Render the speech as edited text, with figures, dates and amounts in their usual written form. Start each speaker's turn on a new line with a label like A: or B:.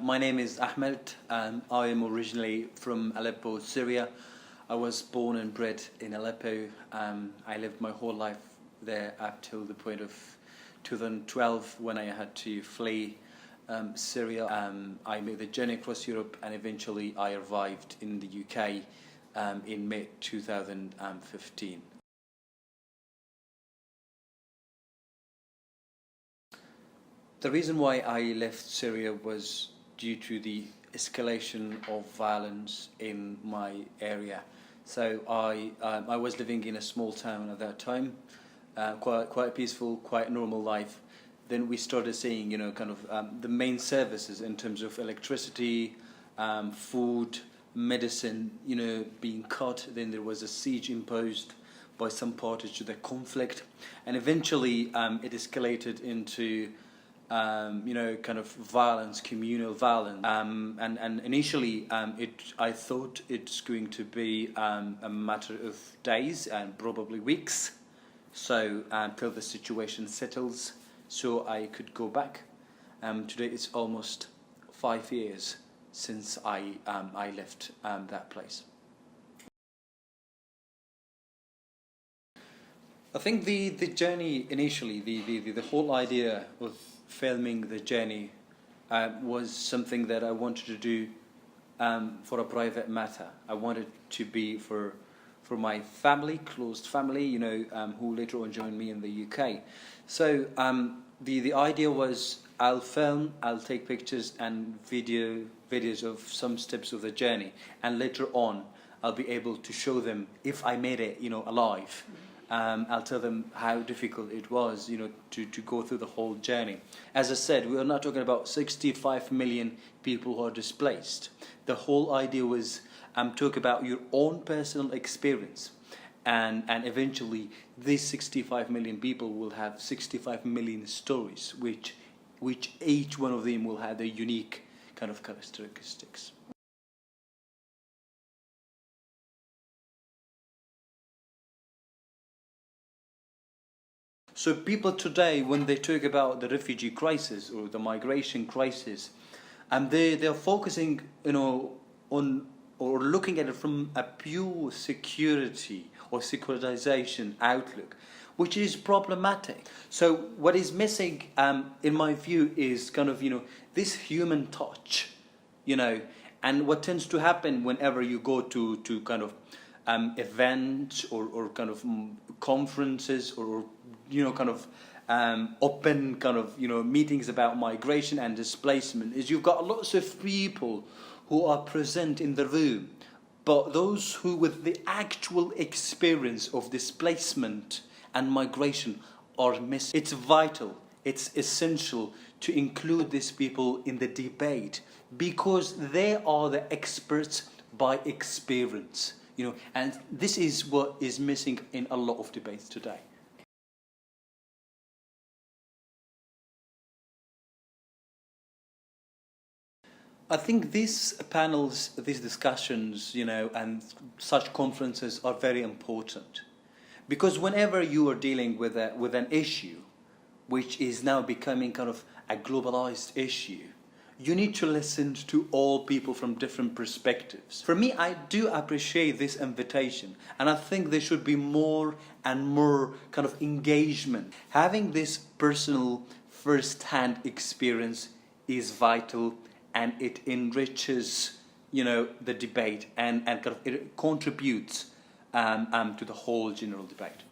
A: My name is Ahmed. I am originally from Aleppo, Syria. I was born and bred in Aleppo. I lived my whole life there up till the point of 2012 when I had to flee Syria. I made the journey across Europe and eventually I arrived in the UK in May 2015. The reason why I left Syria was due to the escalation of violence in my area. So I was living in a small town at that time, quite peaceful, quite normal life. Then we started seeing, the main services in terms of electricity, food, medicine, being cut. Then there was a siege imposed by some parties to the conflict, and eventually it escalated into violence, communal violence, and initially I thought it's going to be a matter of days and probably weeks, so until the situation settles, so I could go back. Today it's almost 5 years since I left that place. I think the journey initially, the whole idea of filming the journey was something that I wanted to do for a private matter. I wanted to be for my family, close family, who later on joined me in the UK. So the idea was I'll film, I'll take pictures and videos of some steps of the journey, and later on I'll be able to show them if I made it, alive. I'll tell them how difficult it was, to go through the whole journey. As I said, we are not talking about 65 million people who are displaced. The whole idea was talk about your own personal experience, and eventually these 65 million people will have 65 million stories, which each one of them will have their unique kind of characteristics. So people today, when they talk about the refugee crisis or the migration crisis, they're focusing, on or looking at it from a pure security or securitization outlook, which is problematic. So what is missing, in my view, is this human touch, and what tends to happen whenever you go to events or conferences or open meetings about migration and displacement is you've got lots of people who are present in the room, but those who with the actual experience of displacement and migration are missing. It's vital, it's essential to include these people in the debate because they are the experts by experience, and this is what is missing in a lot of debates today. I think these panels, these discussions, and such conferences are very important because whenever you are dealing with an issue which is now becoming a globalized issue, you need to listen to all people from different perspectives. For me, I do appreciate this invitation, and I think there should be more and more engagement. Having this personal first-hand experience is vital, and it enriches, the debate and it contributes to the whole general debate.